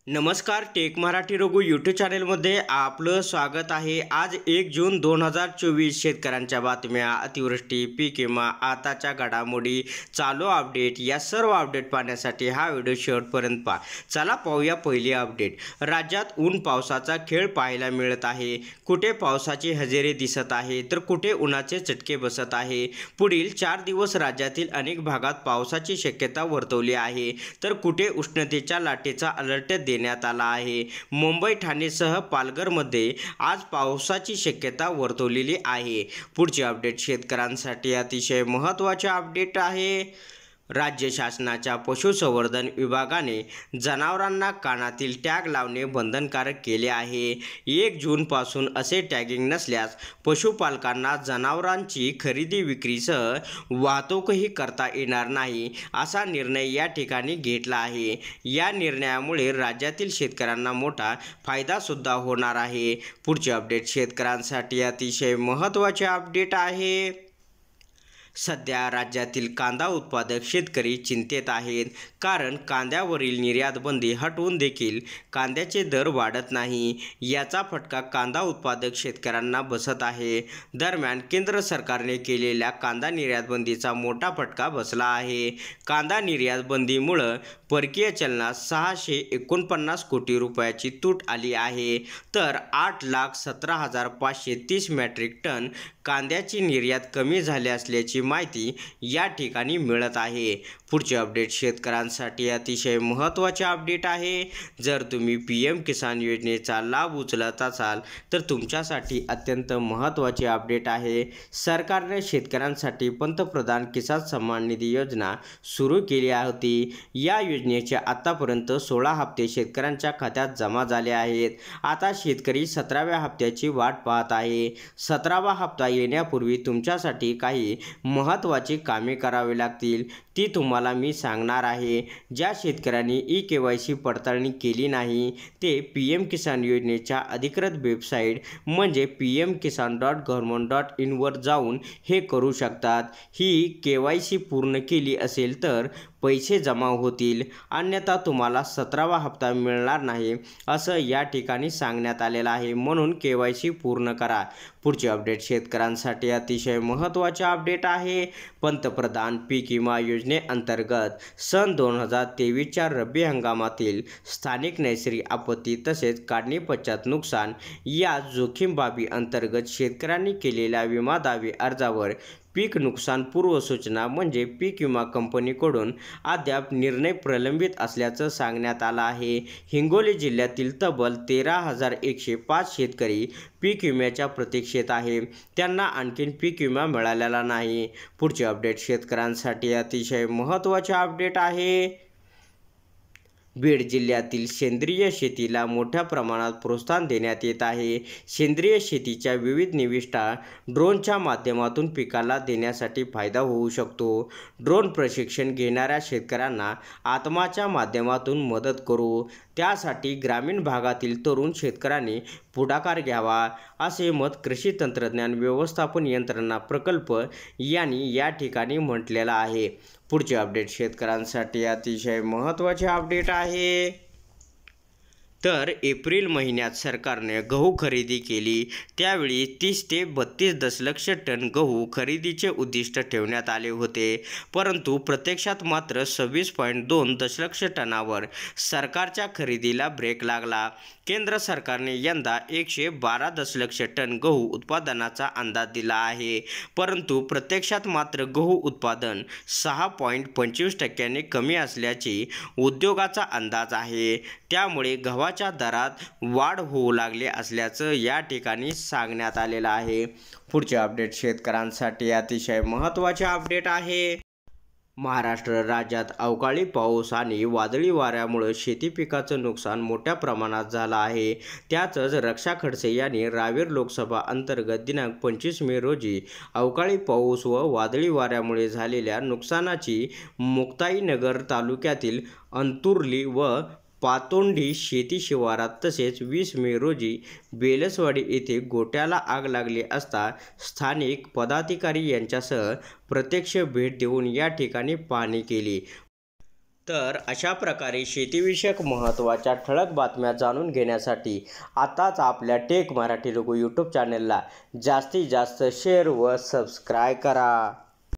नमस्कार, take Marathi Raghu YouTube चॅनलमध्ये आपलं स्वागत आहे। आज 1 जून 2024 शेतकऱ्यांच्या बातम्या, अतिवृष्टी, पीक विमा, आताच्या घडामोडी, चालू अपडेट या सर्व अपडेट पाहण्यासाठी हा व्हिडिओ शेवटपर्यंत पहा। चला पाहूया पहिली अपडेट। राज्यात ऊन पावसाचा खेळ पाहायला मिळत आहे। कुठे पावसाची हजेरी दिसत आहे तर कुठे उन्हाचे चटके बसत आहे। पुढील 4 दिवस राज्यातील अनेक भागात पावसाची शक्यता वर्तवली आहे तर कुठे उष्णतेच्या लाटेचा अलर्ट देण्यात आला आहे। मुंबई, ठाणेसह पालघरमध्ये आज पावसाची शक्यता वर्तवलेली आहे। पुढची अपडेट शेतकऱ्यांसाठी अतिशय महत्त्वाचे अपडेट आहे। राज्य शासनाच्या पशुसंवर्धन विभागाने जनावरांना कानातील टॅग लावणे बंधनकारक केले आहे। 1 जूनपासून असे टॅगिंग नसल्यास पशुपालकांना जनावरांची खरेदी विक्रीसह वाहतूकही करता येणार नाही, असा निर्णय या ठिकाणी घेतला आहे। या निर्णयामुळे राज्यातील शेतकऱ्यांना मोठा फायदा सुद्धा होणार आहे। पुढचे अपडेट शेतकऱ्यांसाठी अतिशय महत्त्वाचे अपडेट आहे। सध्या राज्यातील कांदा उत्पादक शेतकरी चिंतेत आहेत, कारण कांद्यावरील निर्यात बंदी हटवून देखील कांद्याचे दर वाढत नाही। याचा फटका कांदा उत्पादक शेतकऱ्यांना बसत आहे। दरम्यान केंद्र सरकारने केलेल्या कांदा निर्यात बंदीचा मोठा फटका बसला आहे। कांदा निर्यात बंदीमुळे परकीय चलनात 649 कोटी रुपयाची तूट आली आहे, तर 8,17,530 मेट्रिक टन कांद्याची निर्यात कमी झाली असल्याची माहिती या ठिकाणी मिळत आहे। पुढचे अपडेट शेतकऱ्यांसाठी अतिशय महत्त्वाचे अपडेट आहे। जर तुम्ही PM किसान योजनेचा लाभ उचलत असाल तर तुमच्यासाठी अत्यंत महत्त्वाचे अपडेट आहे। सरकारने शेतकऱ्यांसाठी पंतप्रधान किसान सन्मान निधी योजना सुरू केली होती। या योजनेचे आतापर्यंत 16 हप्ते शेतकऱ्यांच्या खात्यात जमा झाले आहेत। आता शेतकरी 17व्या हप्त्याची वाट पाहत आहे। 17वा हप्ता येण्यापूर्वी तुमच्यासाठी काही महत्त्वाची कामे करावी लागतील, ती तुम्हाला मी सांगणार आहे। ज्या शेतकऱ्यांनी eKYC पडताळणी केली नाही ते PM किसान योजनेच्या अधिकृत वेबसाईट म्हणजे pmkisan.government.in वर जाऊन हे करू शकतात। ही KYC पूर्ण केली असेल तर पैसे जमा होतील, अन्यथा तुम्हाला 17वा हप्ता मिळणार नाही, असं या ठिकाणी सांगण्यात आलेलं आहे। म्हणून KYC पूर्ण करा। पुढचे अपडेट शेतकऱ्यांसाठी अतिशय महत्त्वाचे अपडेट आहे। पंतप्रधान पीक विमा योजनेअंतर्गत सन 2023च्या रब्बी हंगामातील स्थानिक नैसर्गिक आपत्ती तसेच काढणी पश्चात नुकसान या जोखीम बाबी अंतर्गत शेतकऱ्यांनी केलेल्या विमा दावे अर्जावर पीक नुकसान पूर्व सूचना म्हणजे पीक विमा कंपनीकडून अद्याप निर्णय प्रलंबित असल्याचं सांगण्यात आलं आहे। हिंगोली जिल्ह्यातील तब्बल 13,105 शेतकरी पीक विम्याच्या प्रतीक्षेत आहे, त्यांना आणखीन पीक विमा मिळालेला नाही। पुढचे अपडेट शेतकऱ्यांसाठी अतिशय महत्त्वाचे अपडेट आहे। बीड जिल्ह्यातील सेंद्रिय शेतीला मोठ्या प्रमाणात प्रोत्साहन देण्यात येत आहे। सेंद्रिय शेतीच्या विविध निविष्ठा ड्रोनच्या माध्यमातून पिकाला देण्यासाठी फायदा होऊ शकतो। ड्रोन प्रशिक्षण घेणाऱ्या शेतकऱ्यांना आत्माच्या माध्यमातून मदत करू, त्यासाठी ग्रामीण भागातील तरुण शेतकऱ्यांनी पुढाकार घ्यावा, असे मत कृषी तंत्रज्ञान व्यवस्थापन यंत्रणा प्रकल्प यांनी या ठिकाणी म्हटलेलं आहे। पुढचे अपडेट शेतकऱ्यांसाठी अतिशय महत्त्वाचे अपडेट आहे। तर एप्रिल महिन्यात सरकारने गहू खरेदी केली, त्यावेळी 30 ते 32 दशलक्ष टन गहू खरेदीचे उद्दिष्ट ठेवण्यात आले होते, परंतु प्रत्यक्षात मात्र 26.2 दशलक्ष टनावर सरकारच्या खरेदीला ब्रेक लागला। केंद्र सरकारने यंदा 112 दशलक्ष टन गहू उत्पादनाचा अंदाज दिला आहे, परंतु प्रत्यक्षात मात्र गहू उत्पादन 6.25% कमी असल्याची उद्योगाचा अंदाज आहे। त्यामुळे गव्हाच्या दरात वाढ होऊ लागली असल्याचं या ठिकाणी सांगण्यात आलेलं आहे। पुढचे अपडेट शेतकऱ्यांसाठी अतिशय महत्त्वाचे अपडेट आहे। महाराष्ट्र राज्यात अवकाळी पाऊस आणि वादळी वाऱ्यामुळे शेती पिकाचं नुकसान मोठ्या प्रमाणात झालं आहे। त्यातच रक्षा खडसे यांनी रावेर लोकसभा अंतर्गत दिनांक 25 मे रोजी अवकाळी पाऊस व वादळी वाऱ्यामुळे झालेल्या नुकसानाची मुक्ताईनगर तालुक्यातील अंतुर्ली व पातोंडी शेती शिवारात तसेच 20 मे रोजी बेलसवाडी येथे गोठ्याला आग लागली असता स्थानिक पदाधिकारी यांच्यासह प्रत्यक्ष भेट देऊन या ठिकाणी पाहणी केली। तर अशा प्रकारे शेतीविषयक महत्त्वाच्या ठळक बातम्या जाणून घेण्यासाठी आताच आपल्या टेक मराठी लोगो यूट्यूब चॅनलला जास्तीत जास्त शेअर व सबस्क्राईब करा.